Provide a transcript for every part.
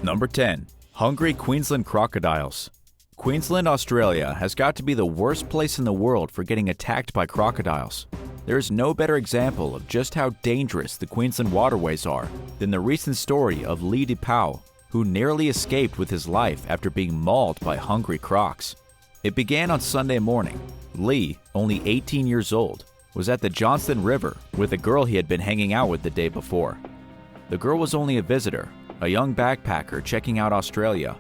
Number 10. Hungry Queensland crocodiles. Queensland, Australia has got to be the worst place in the world for getting attacked by crocodiles. There is no better example of just how dangerous the Queensland waterways are than the recent story of Lee DePau, who narrowly escaped with his life after being mauled by hungry crocs. It began on Sunday morning. Lee, only 18 years old, was at the Johnston River with a girl he had been hanging out with the day before. The girl was only a visitor, a young backpacker checking out Australia.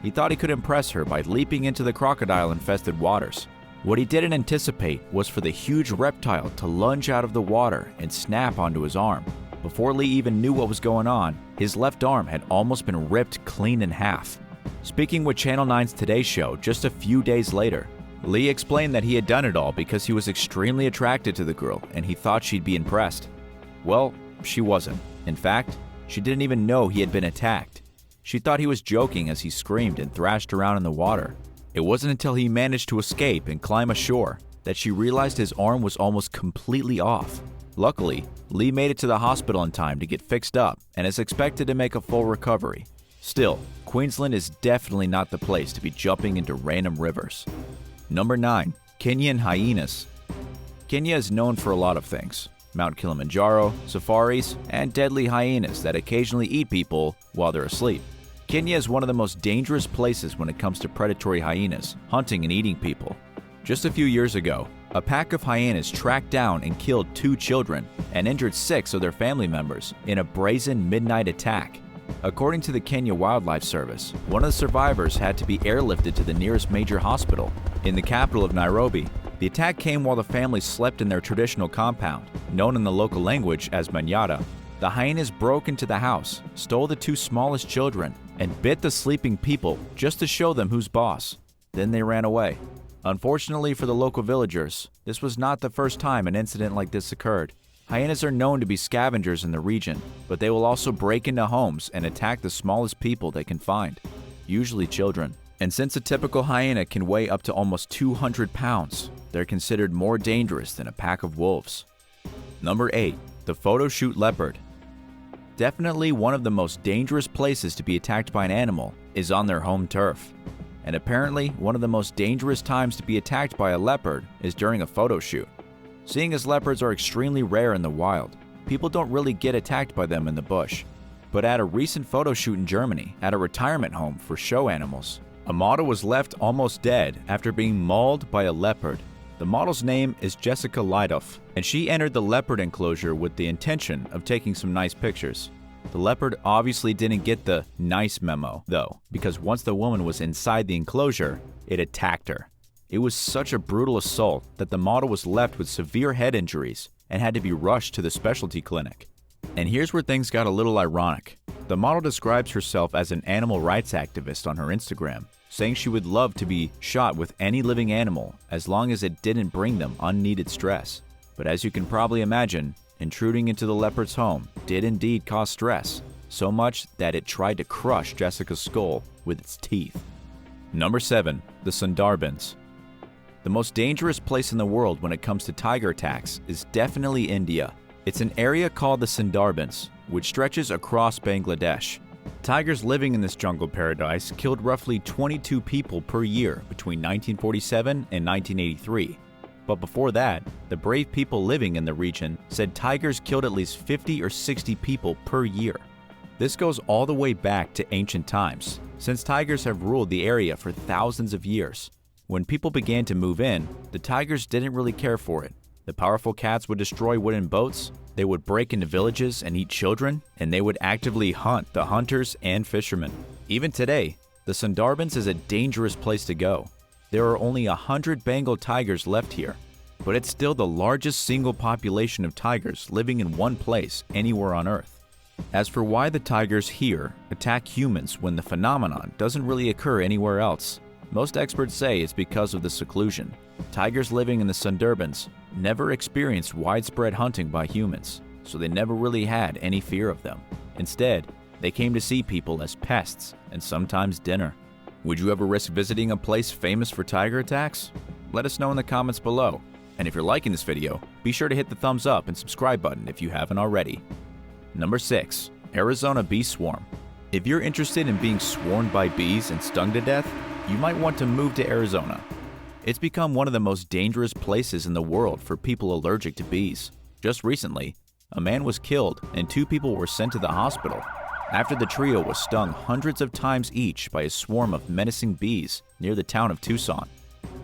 He thought he could impress her by leaping into the crocodile-infested waters. What he didn't anticipate was for the huge reptile to lunge out of the water and snap onto his arm. Before Lee even knew what was going on, his left arm had almost been ripped clean in half. Speaking with Channel 9's Today Show just a few days later, Lee explained that he had done it all because he was extremely attracted to the girl and he thought she'd be impressed. Well, she wasn't. In fact, she didn't even know he had been attacked. She thought he was joking as he screamed and thrashed around in the water. It wasn't until he managed to escape and climb ashore that she realized his arm was almost completely off. Luckily, Lee made it to the hospital in time to get fixed up and is expected to make a full recovery. Still, Queensland is definitely not the place to be jumping into random rivers. Number 9. Kenyan hyenas. Kenya is known for a lot of things: Mount Kilimanjaro, safaris, and deadly hyenas that occasionally eat people while they're asleep. Kenya is one of the most dangerous places when it comes to predatory hyenas, hunting and eating people. Just a few years ago, a pack of hyenas tracked down and killed 2 children and injured 6 of their family members in a brazen midnight attack. According to the Kenya Wildlife Service, one of the survivors had to be airlifted to the nearest major hospital in the capital of Nairobi. The attack came while the family slept in their traditional compound, known in the local language as Manyata. The hyenas broke into the house, stole the 2 smallest children, and bit the sleeping people just to show them who's boss. Then they ran away. Unfortunately for the local villagers, this was not the first time an incident like this occurred. Hyenas are known to be scavengers in the region, but they will also break into homes and attack the smallest people they can find, usually children. And since a typical hyena can weigh up to almost 200 pounds, they're considered more dangerous than a pack of wolves. Number 8. The PHOTOSHOOT leopard. Definitely one of the most dangerous places to be attacked by an animal is on their home turf. And apparently, one of the most dangerous times to be attacked by a leopard is during a photo shoot. Seeing as leopards are extremely rare in the wild, people don't really get attacked by them in the bush. But at a recent photo shoot in Germany, at a retirement home for show animals, a model was left almost dead after being mauled by a leopard. The model's name is Jessica Leidoff, and she entered the leopard enclosure with the intention of taking some nice pictures. The leopard obviously didn't get the nice memo, though, because once the woman was inside the enclosure, it attacked her. It was such a brutal assault that the model was left with severe head injuries and had to be rushed to the specialty clinic. And here's where things got a little ironic. The model describes herself as an animal rights activist on her Instagram, saying she would love to be shot with any living animal as long as it didn't bring them unneeded stress. But as you can probably imagine, intruding into the leopard's home did indeed cause stress, so much that it tried to crush Jessica's skull with its teeth. Number 7. The Sundarbans. The most dangerous place in the world when it comes to tiger attacks is definitely India. It's an area called the Sundarbans, which stretches across Bangladesh. Tigers living in this jungle paradise killed roughly 22 people per year between 1947 and 1983. But before that, the brave people living in the region said tigers killed at least 50 or 60 people per year. This goes all the way back to ancient times, since tigers have ruled the area for thousands of years. When people began to move in, the tigers didn't really care for it. The powerful cats would destroy wooden boats, they would break into villages and eat children, and they would actively hunt the hunters and fishermen. Even today, the Sundarbans is a dangerous place to go. There are only 100 Bengal tigers left here, but it's still the largest single population of tigers living in one place anywhere on Earth. As for why the tigers here attack humans when the phenomenon doesn't really occur anywhere else, most experts say it's because of the seclusion. Tigers living in the Sundarbans never experienced widespread hunting by humans, so they never really had any fear of them. Instead, they came to see people as pests and sometimes dinner. Would you ever risk visiting a place famous for tiger attacks? Let us know in the comments below. And if you're liking this video, be sure to hit the thumbs up and subscribe button if you haven't already. Number 6. Arizona Bee Swarm. If you're interested in being swarmed by bees and stung to death, you might want to move to Arizona. It's become one of the most dangerous places in the world for people allergic to bees. Just recently, a man was killed and 2 people were sent to the hospital after the trio was stung hundreds of times each by a swarm of menacing bees near the town of Tucson.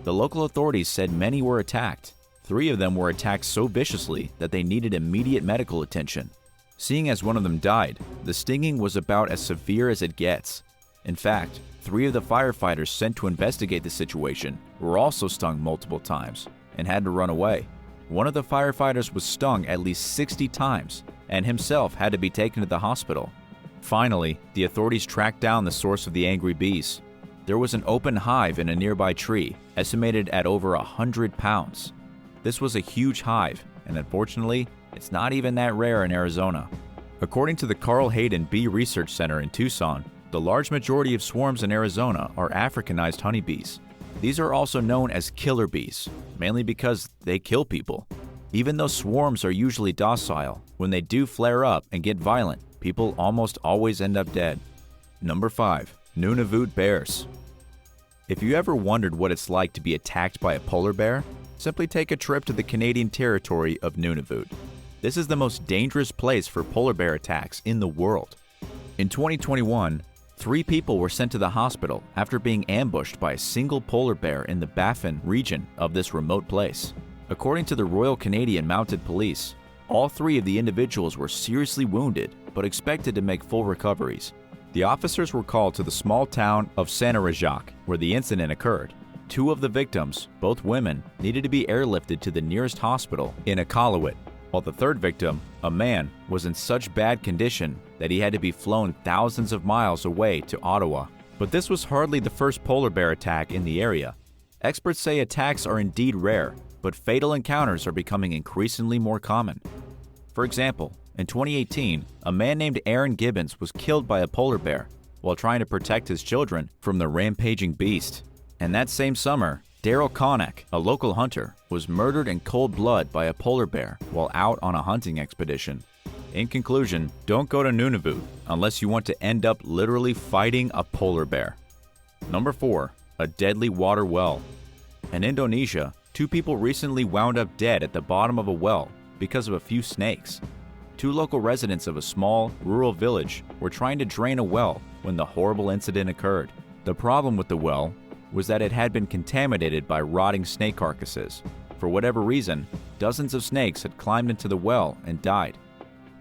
The local authorities said many were attacked. 3 of them were attacked so viciously that they needed immediate medical attention. Seeing as one of them died, the stinging was about as severe as it gets. In fact, 3 of the firefighters sent to investigate the situation were also stung multiple times and had to run away. One of the firefighters was stung at least 60 times and himself had to be taken to the hospital. Finally, the authorities tracked down the source of the angry bees. There was an open hive in a nearby tree, estimated at over 100 pounds. This was a huge hive, and unfortunately, it's not even that rare in Arizona. According to the Carl Hayden Bee Research Center in Tucson, the large majority of swarms in Arizona are Africanized honeybees. These are also known as killer bees, mainly because they kill people. Even though swarms are usually docile, when they do flare up and get violent, people almost always end up dead. Number 5. NUNAVUT bears. If you ever wondered what it's like to be attacked by a polar bear, simply take a trip to the Canadian territory of Nunavut. This is the most dangerous place for polar bear attacks in the world. In 2021, 3 people were sent to the hospital after being ambushed by a single polar bear in the Baffin region of this remote place. According to the Royal Canadian Mounted Police, all 3 of the individuals were seriously wounded but expected to make full recoveries. The officers were called to the small town of Sanarajac, where the incident occurred. 2 of the victims, both women, needed to be airlifted to the nearest hospital in Iqaluit, while the 3rd victim, a man, was in such bad condition that he had to be flown thousands of miles away to Ottawa. But this was hardly the first polar bear attack in the area. Experts say attacks are indeed rare, but fatal encounters are becoming increasingly more common. For example, in 2018, a man named Aaron Gibbons was killed by a polar bear while trying to protect his children from the rampaging beast. And that same summer, Daryl Connick, a local hunter, was murdered in cold blood by a polar bear while out on a hunting expedition. In conclusion, don't go to Nunavut unless you want to end up literally fighting a polar bear. Number 4. A deadly water well. In Indonesia, 2 people recently wound up dead at the bottom of a well because of a few snakes. 2 local residents of a small, rural village were trying to drain a well when the horrible incident occurred. The problem with the well was that it had been contaminated by rotting snake carcasses. For whatever reason, dozens of snakes had climbed into the well and died.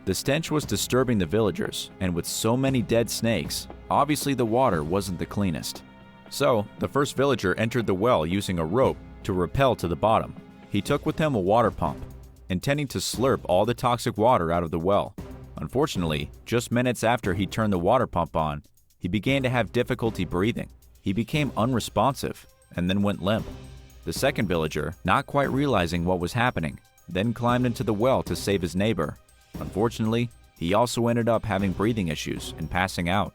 The stench was disturbing the villagers, and with so many dead snakes, obviously the water wasn't the cleanest. So, the first villager entered the well using a rope to rappel to the bottom. He took with him a water pump, intending to slurp all the toxic water out of the well. Unfortunately, just minutes after he turned the water pump on, he began to have difficulty breathing. He became unresponsive and then went limp. The second villager, not quite realizing what was happening, then climbed into the well to save his neighbor. Unfortunately, he also ended up having breathing issues and passing out.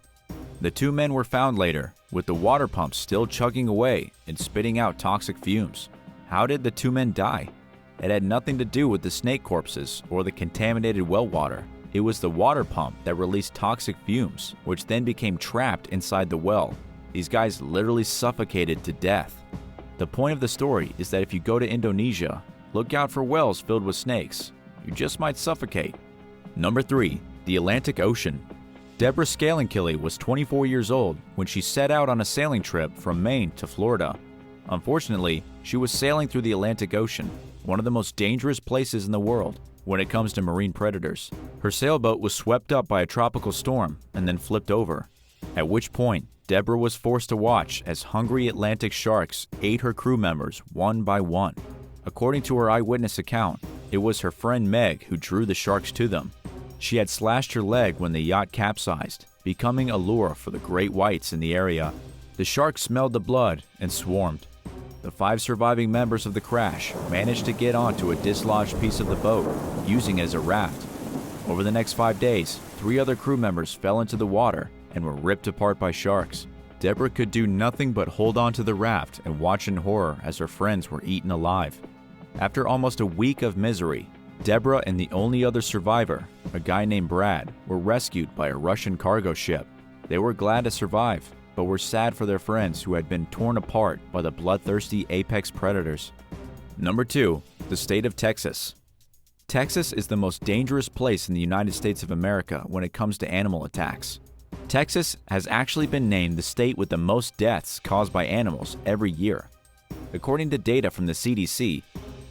The 2 men were found later, with the water pump still chugging away and spitting out toxic fumes. How did the 2 men die? It had nothing to do with the snake corpses or the contaminated well water. It was the water pump that released toxic fumes, which then became trapped inside the well. These guys literally suffocated to death. The point of the story is that if you go to Indonesia, look out for wells filled with snakes. You just might suffocate. Number 3. The Atlantic Ocean. Deborah Scalenkilly was 24 years old when she set out on a sailing trip from Maine to Florida. Unfortunately, she was sailing through the Atlantic Ocean, one of the most dangerous places in the world when it comes to marine predators. Her sailboat was swept up by a tropical storm and then flipped over, at which point Deborah was forced to watch as hungry Atlantic sharks ate her crew members one by one. According to her eyewitness account, it was her friend Meg who drew the sharks to them. She had slashed her leg when the yacht capsized, becoming a lure for the great whites in the area. The sharks smelled the blood and swarmed. The 5 surviving members of the crash managed to get onto a dislodged piece of the boat, using it as a raft. Over the next 5 days, 3 other crew members fell into the water and were ripped apart by sharks. Deborah could do nothing but hold on to the raft and watch in horror as her friends were eaten alive. After almost a week of misery, Deborah and the only other survivor, a guy named Brad, were rescued by a Russian cargo ship. They were glad to survive, but were sad for their friends who had been torn apart by the bloodthirsty apex predators. Number 2. The state of Texas. Texas is the most dangerous place in the United States of America when it comes to animal attacks. Texas has actually been named the state with the most deaths caused by animals every year. According to data from the CDC,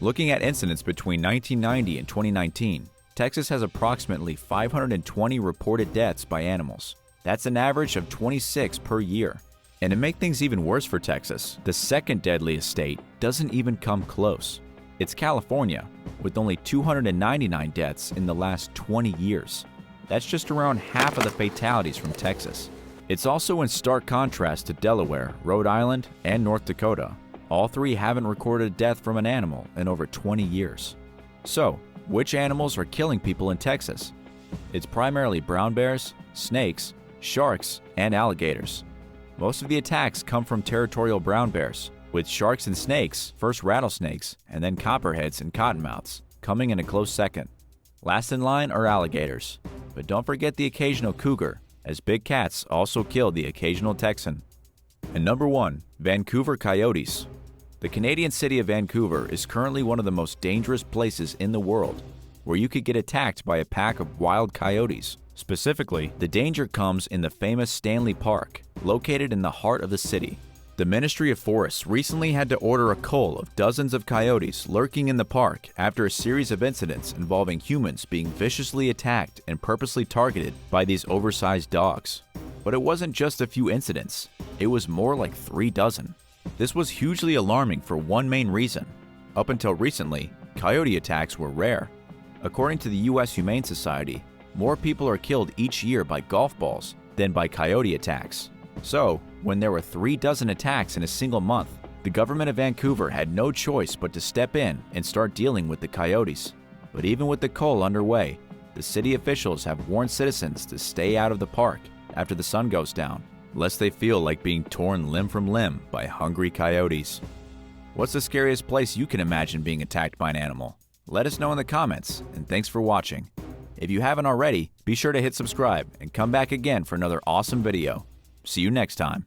looking at incidents between 1990 and 2019, Texas has approximately 520 reported deaths by animals. That's an average of 26 per year. And to make things even worse for Texas, the second deadliest state doesn't even come close. It's California, with only 299 deaths in the last 20 years. That's just around half of the fatalities from Texas. It's also in stark contrast to Delaware, Rhode Island, and North Dakota. All three haven't recorded a death from an animal in over 20 years. So, which animals are killing people in Texas? It's primarily brown bears, snakes, sharks, and alligators. Most of the attacks come from territorial brown bears, with sharks and snakes, first rattlesnakes, and then copperheads and cottonmouths, coming in a close second. Last in line are alligators, but don't forget the occasional cougar, as big cats also kill the occasional Texan. And number 1, Vancouver coyotes. The Canadian city of Vancouver is currently one of the most dangerous places in the world, where you could get attacked by a pack of wild coyotes. Specifically, the danger comes in the famous Stanley Park, located in the heart of the city. The Ministry of Forests recently had to order a cull of dozens of coyotes lurking in the park after a series of incidents involving humans being viciously attacked and purposely targeted by these oversized dogs. But it wasn't just a few incidents, it was more like 3 dozen. This was hugely alarming for one main reason. Up until recently, coyote attacks were rare. According to the U.S. Humane Society, more people are killed each year by golf balls than by coyote attacks. So, when there were 3 dozen attacks in a single month, the government of Vancouver had no choice but to step in and start dealing with the coyotes. But even with the cull underway, the city officials have warned citizens to stay out of the park after the sun goes down, lest they feel like being torn limb from limb by hungry coyotes. What's the scariest place you can imagine being attacked by an animal? Let us know in the comments, and thanks for watching. If you haven't already, be sure to hit subscribe and come back again for another awesome video. See you next time.